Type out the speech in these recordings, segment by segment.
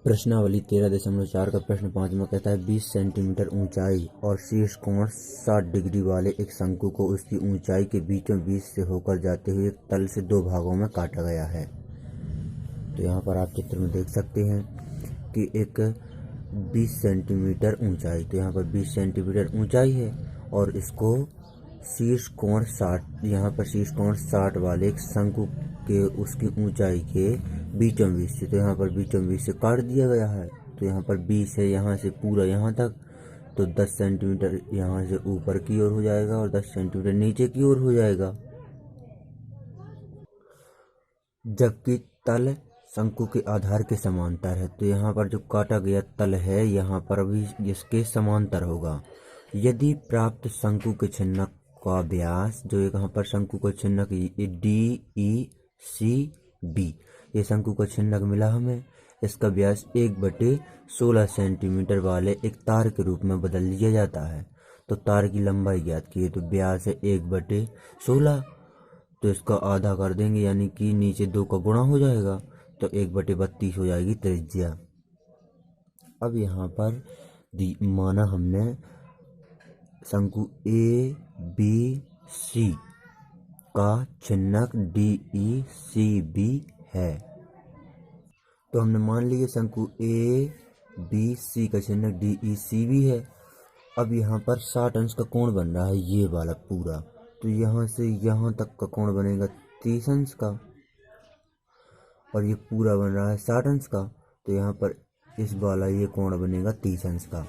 प्रश्नावली 13.4 का प्रश्न 5वां कहता है 20 सेंटीमीटर ऊंचाई और शीर्ष कोण 60 डिग्री वाले एक शंकु को उसकी ऊंचाई के बीचों बीच से होकर जाते हुए एक तल से दो भागों में काटा गया है। तो यहाँ पर आप चित्र में देख सकते हैं कि एक 20 सेंटीमीटर ऊंचाई, तो यहाँ पर 20 सेंटीमीटर ऊंचाई है और इसको शीर्ष कोण 60, यहाँ पर शीर्ष कोण 60 वाले एक शंकु के उसकी ऊंचाई के बीचों बीच से, तो यहाँ पर बीचों बीच से काट दिया गया है। तो यहाँ पर 20 है, यहाँ से पूरा यहाँ तक, तो 10 सेंटीमीटर यहाँ से ऊपर की ओर हो जाएगा और 10 सेंटीमीटर नीचे की ओर हो जाएगा। जबकि तल शंकु के आधार के समांतर है, तो यहाँ पर जो काटा गया तल है यहाँ पर भी इसके समांतर होगा। यदि प्राप्त शंकु के छिन्नक का व्यास, जो यहाँ पर शंकु का छिन्नक DECB, ये शंकु का छिन्नक मिला हमें, इसका व्यास 1/16 सेंटीमीटर वाले एक तार के रूप में बदल लिया जाता है। तो तार की लंबाई ज्ञात की है, तो व्यास है 1/16, तो इसका आधा कर देंगे यानी कि नीचे 2 का गुणा हो जाएगा, तो 1/32 हो जाएगी त्रिज्या। अब यहाँ पर माना हमने शंकु ABC का छिन्नक DECB है, तो हमने मान लिया शंकु ABC का छिन्नक DECB है। अब यहाँ पर 60 अंश का कोण बन रहा है, ये वाला पूरा, तो यहाँ से यहाँ तक का कोण बनेगा 30 अंश का, और ये पूरा बन रहा है 60 अंश का, तो यहाँ पर इस वाला ये कोण बनेगा 30 अंश का।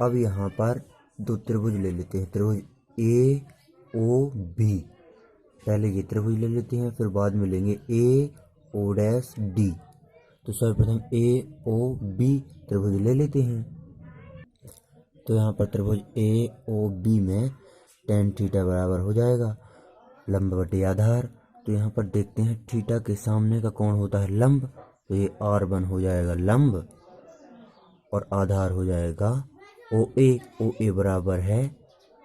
अब यहाँ पर दो त्रिभुज ले लेते हैं, त्रिभुज AOB, पहले ये त्रिभुज ले लेते हैं, फिर बाद में लेंगे AO'D। तो सर्वप्रथम AOB त्रिभुज ले लेते हैं, तो यहाँ पर त्रिभुज AOB में tan थीटा बराबर हो जाएगा लंब बटे आधार। तो यहाँ पर देखते हैं थीटा के सामने का कोण होता है लंब, तो ये R1 हो जाएगा लंब और आधार हो जाएगा OA बराबर है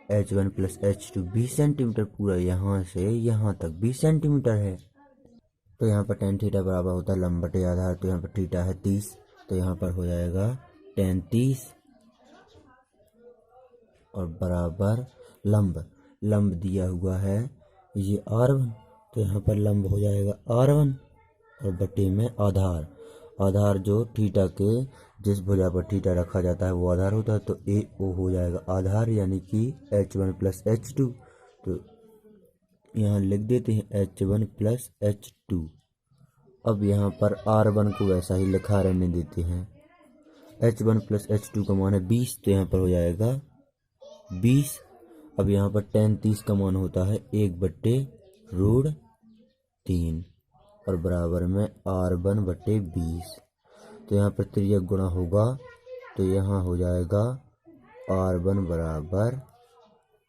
H1 + H2 20 सेंटीमीटर, पूरा यहाँ से यहाँ तक 20 सेंटीमीटर है। तो यहाँ पर tan थीटा बराबर होता है लंब बटे आधार, तो यहाँ पर थीटा है 30, तो यहाँ पर हो जाएगा tan 30 और बराबर लंब दिया हुआ है ये R1, तो यहाँ पर लंब हो जाएगा R1 और बटे में आधार जो थीटा के जिस भुजा पर थीटा रखा जाता है वो आधार होता है, तो AO हो जाएगा आधार यानी कि H1 + H2। तो यहाँ लिख देते हैं H1 + H2। अब यहाँ पर R1 को वैसा ही लिखा रहने देते हैं, H1 + H2 का मान है 20, तो यहाँ पर हो जाएगा 20। अब यहाँ पर tan 30 का मान होता है 1/√3 और बराबर में R1/20, तो यहाँ पर त्रिज्या गुणा होगा, तो यहाँ हो जाएगा R1 बराबर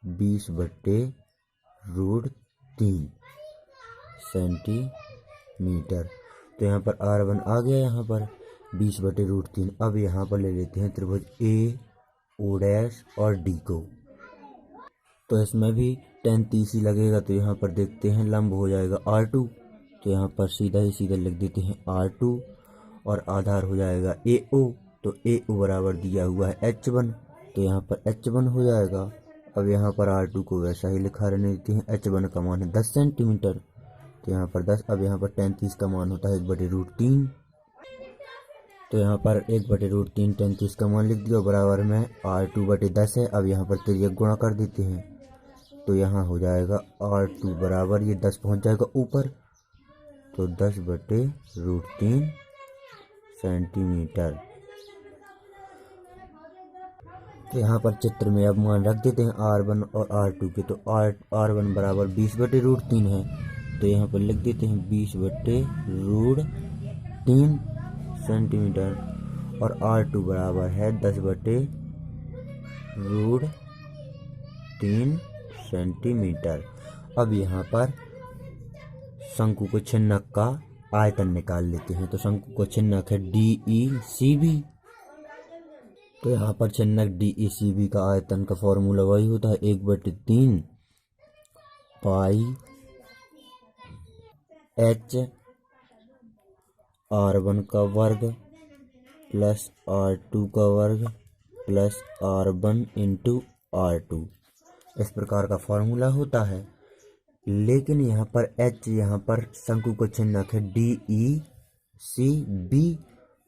20/√3 सेंटीमीटर। तो यहाँ पर R1 आ गया, यहाँ पर 20/√3। अब यहाँ पर ले लेते हैं त्रिभुज AO' और D को, तो इसमें भी tan 30 ही लगेगा, तो यहाँ पर देखते हैं लंब हो जाएगा R2, तो यहाँ पर सीधा लिख देते हैं R2 और आधार हो जाएगा AO, तो AO बराबर दिया हुआ है H1, तो यहाँ पर H1 हो जाएगा। अब यहाँ पर R2 को वैसा ही लिखा रहने देते हैं, H1 का मान है 10 सेंटीमीटर, तो यहाँ पर 10। अब यहाँ पर tan 30 का मान होता है 1/√3, तो यहाँ पर 1/√3 tan 30 का मान लिख दिया, बराबर में R2/10 है। अब यहाँ पर त्रिज्या गुणा कर देते हैं, तो यहाँ हो जाएगा R2 बराबर ये 10 पहुँच जाएगा ऊपर, तो 10/√3 सेंटीमीटर। तो यहाँ पर चित्र में अब मान रख देते हैं R1 और R2 के, तो R1 बराबर 20/√3 है, तो यहाँ पर लिख देते हैं 20/√3 सेंटीमीटर और R2 बराबर है 10/√3 सेंटीमीटर। अब यहाँ पर शंकु को छिन्नक का आयतन निकाल लेते हैं, तो शंकु को छिन्नक है DECB, तो यहाँ पर छिन्नक DECB का आयतन का फॉर्मूला वही होता है 1/3 पाई H R1 का वर्ग प्लस R2 का वर्ग प्लस R1 इंटू R2, इस प्रकार का फॉर्मूला होता है। लेकिन यहाँ पर H, यहाँ पर शंकु का चिन्हक है DECB,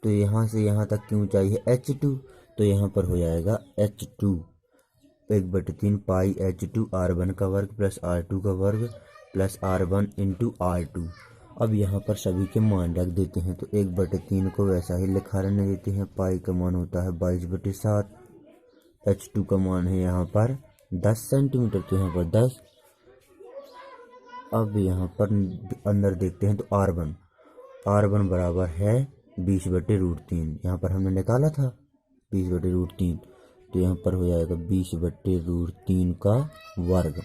तो यहाँ से यहाँ तक की ऊंचाई है H2, तो यहाँ पर हो जाएगा H2 1/3 पाई H2 R1 का वर्ग प्लस R2 का वर्ग प्लस R1 इंटू R2। अब यहाँ पर सभी के मान रख देते हैं, तो 1/3 को वैसा ही लिखा रहने देते हैं। पाई का मान होता है 22/7, H2 का मान है यहाँ पर 10 सेंटीमीटर, तो यहाँ पर 10। अब यहाँ पर अंदर देखते हैं, तो R1 बराबर है 20/√3, यहाँ पर हमने निकाला था 20/√3, तो यहाँ पर हो जाएगा 20/√3 का वर्ग।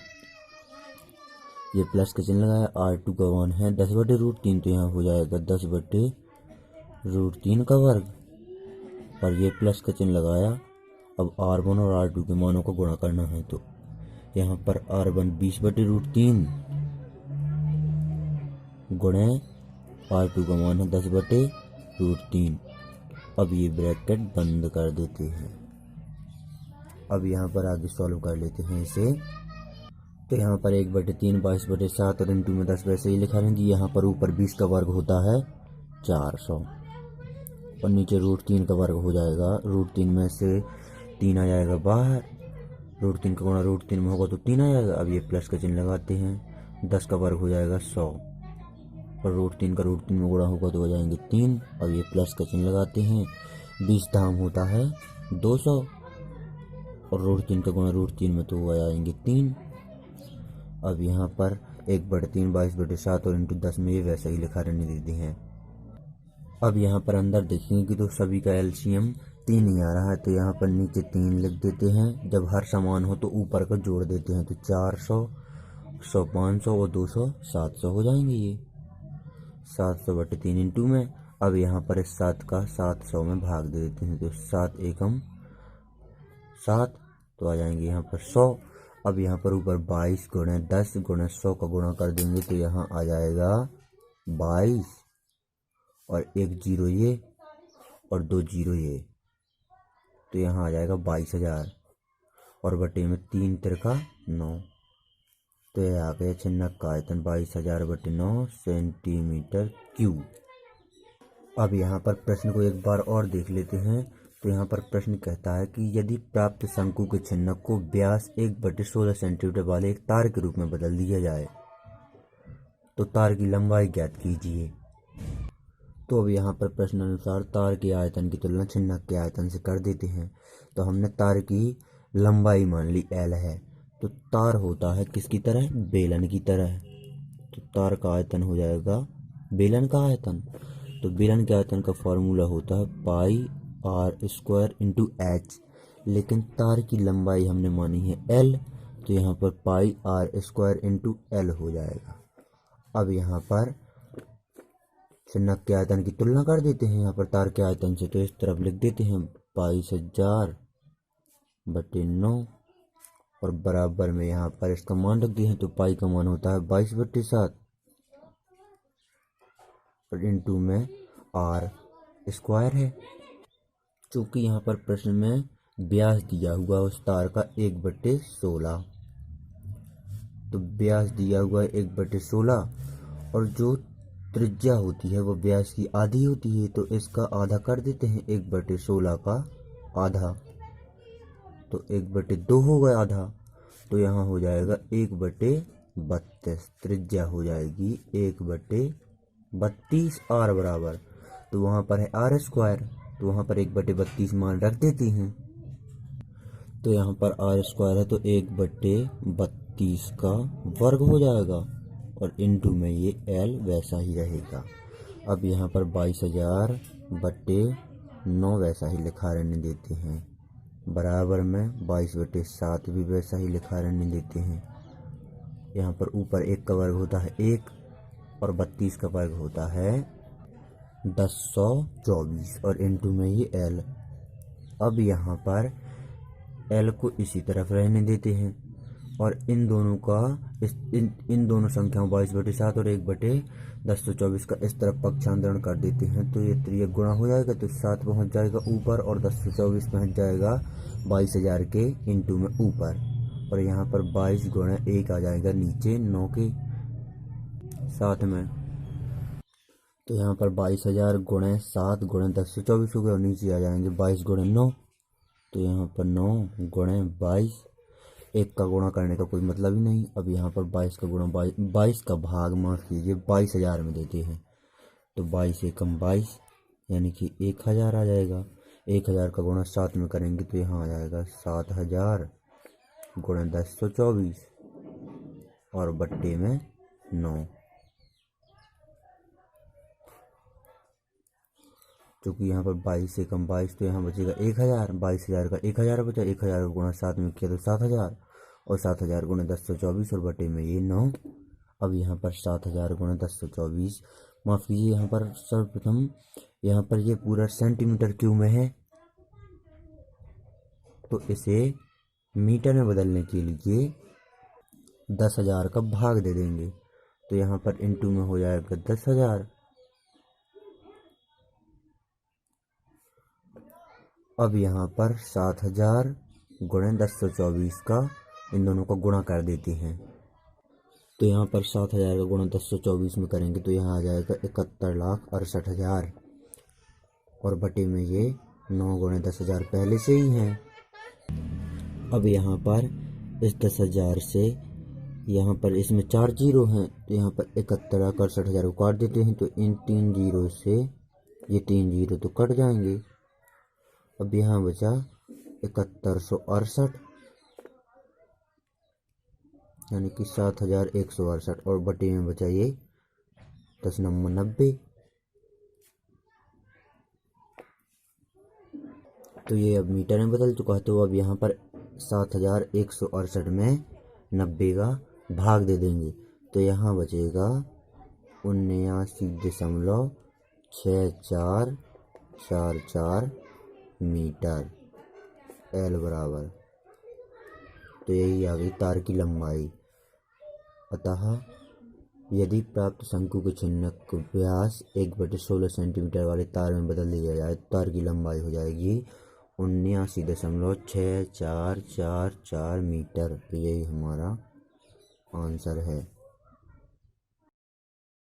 ये प्लस का चिन्ह लगाया। R2 का मान है 10/√3, तो यहाँ हो जाएगा 10/√3 का वर्ग, और ये प्लस का चिन्ह लगाया। अब R1 और R2 के मानों को गुणा करना है, तो यहाँ पर R1 20/√3 गुणे R2 का मान है 10/√3। अब ये ब्रैकेट बंद कर देते हैं। अब यहाँ पर आगे सॉल्व कर लेते हैं इसे। तो यहाँ पर 1/3 22/7 और इंटू में 10 वैसे ही लिखा रहेंगे। यहाँ पर ऊपर 20 का वर्ग होता है 400 और नीचे √3 का वर्ग हो जाएगा। √3 में से 3 आ जाएगा बाहर, √3 का गुणा √3 में होगा तो 3 आ जाएगा। अब ये प्लस का चिन्ह लगाते हैं, 10 का वर्ग हो जाएगा 100 और √3 का √3 में गुणा होगा तो हो जाएंगे 3। अब ये प्लस का चिन्ह लगाते हैं, 20 धाम होता है 200 और √3 का गुणा √3 में तो हो जाएंगे 3। अब यहाँ पर 1/3 22/7 और इंटू 10 में ये वैसा ही लिखा रहने देते हैं। अब यहाँ पर अंदर देखेंगे कि तो सभी का एलसीएम 3 ही आ रहा है, तो यहाँ पर नीचे 3 लिख देते हैं। जब हर समान हो तो ऊपर का जोड़ देते हैं, तो 400 100 500 और 200 700 हो जाएंगे। ये 700/3 इंटू में। अब यहाँ पर इस 7 का 700 में भाग दे देते हैं, तो 7 एकम 7, तो आ जाएंगे यहाँ पर 100। अब यहाँ पर ऊपर 22 गुणे 10 गुणे 100 का गुणा कर देंगे, तो यहाँ आ जाएगा 22 और 1 0 ये और 2 0 ये, तो यहाँ आ जाएगा 22,000 और बटे में 3 तिरका 9, तो यह आ गया छिन्नक का आयतन 22,000/9 सेंटीमीटर क्यूब। अब यहाँ पर प्रश्न को एक बार और देख लेते हैं। तो यहाँ पर प्रश्न कहता है कि यदि प्राप्त शंकु के छिन्नक को व्यास 1/16 सेंटीमीटर वाले एक तार के रूप में बदल दिया जाए तो तार की लंबाई ज्ञात कीजिए। तो अब यहाँ पर प्रश्न अनुसार तार के आयतन की तुलना छिन्नक के आयतन से कर देते हैं। तो हमने तार की लंबाई मान ली L है, तो तार होता है किसकी तरह, बेलन की तरह, तो तार का आयतन हो जाएगा बेलन का आयतन। तो बेलन के आयतन का फॉर्मूला होता है πr² इंटू h, लेकिन तार की लंबाई हमने मानी है L, तो यहाँ पर πr² इंटू L हो जाएगा। अब यहाँ पर छिन्नक के आयतन की तुलना कर देते हैं यहाँ पर तार के आयतन से, तो इस तरफ लिख देते हैं 22,000/9 और बराबर में यहाँ पर इसका मान रख दिए हैं, तो पाई का मान होता है 22/7 और इंटू में r² है। चूँकि यहाँ पर प्रश्न में व्यास दिया हुआ उस तार का 1/16, तो व्यास दिया हुआ 1/16 और जो त्रिज्या होती है वो व्यास की आधी होती है, तो इसका आधा कर देते हैं 1/16 का आधा, तो 1/2 होगा आधा, तो यहाँ हो जाएगा 1/32, त्रिज्या हो जाएगी 1/32 r बराबर, तो वहाँ पर है r², तो वहाँ पर 1/32 मान रख देते हैं, तो यहाँ पर r² है तो 1/32 का वर्ग हो जाएगा और इंटू में ये L वैसा ही रहेगा। अब यहाँ पर 22,000/9 वैसा ही लिखा रहने देते हैं, बराबर में 22/7 भी वैसा ही लिखा रहने देते हैं। यहाँ पर ऊपर 1 का वर्ग होता है 1 और 32 का वर्ग होता है 1024 और इंटू में ये L। अब यहाँ पर L को इसी तरफ रहने देते हैं, और इन दोनों का इन दोनों संख्याओं 22/7 और 1/1024 का इस तरफ पक्षांतरण कर देते हैं तो ये गुणा हो जाएगा, तो 7 पहुँच जाएगा ऊपर और 1024 पहुँच जाएगा 22,000 के इंटू में ऊपर, और यहाँ पर 22 गुणा 1 आ जाएगा नीचे 9 के साथ में। तो यहाँ पर 22,000 गुणे 7 गुणे 1024 हो गया, और नीचे आ जाएंगे 22 गुणे 9। तो यहाँ पर 9 गुणे 22, 1 का गुणा करने का कोई मतलब ही नहीं। अब यहाँ पर 22 का गुणा 22 का भाग माफ़ कीजिए 22,000 में देते हैं, तो 22 एकम 22 यानी कि 1,000 आ जाएगा। 1,000 का गुणा 7 में करेंगे तो यहाँ आ जाएगा 7,000 गुणे 1024 और बट्टे में 9। चूँकि यहाँ पर 22 से कम 22 तो यहाँ बचेगा 1,000। 22,000 का 1,000 बचा, 1,000 का गुणा 7 में किया तो 7,000, और 7,000 गुणे 1024 और बटे में ये 9। अब यहाँ पर 7,000 गुणे 1024, माफ़ कीजिए यहाँ पर सर्वप्रथम यहाँ पर ये पूरा सेंटीमीटर क्यूब में है, तो इसे मीटर में बदलने के लिए 10,000 का भाग दे देंगे, तो यहाँ पर इंटू में हो जाएगा 10,000। अब यहाँ पर 7,000 गुणे 1024 का इन दोनों का गुणा कर देते हैं, तो यहाँ पर 7,000 का गुणा 1024 में करेंगे तो यहाँ आ जाएगा 71,68,000, और बटे में ये 9 गुणे 10,000 पहले से ही हैं। अब यहाँ पर इस 10,000 से यहाँ पर इसमें 4 जीरो हैं, तो यहाँ पर 71,68,000 को काट देते हैं, तो इन 3 जीरो से ये 3 जीरो तो कट जाएंगे। अब यहाँ बचा 7168 यानी कि 7,168, और बटे में बचा ये 10×90, तो ये अब मीटर में बदल चुका है। तो अब यहाँ पर 7,168 में 90 का भाग दे देंगे, तो यहाँ बचेगा 79.6444 मीटर L बराबर। तो यही आ गई तार की लंबाई। अतः यदि प्राप्त शंकु के छिन्नक को व्यास 1/16 सेंटीमीटर वाले तार में बदल दिया जाए तो तार की लंबाई हो जाएगी 79.6444 मीटर। तो यही हमारा आंसर है।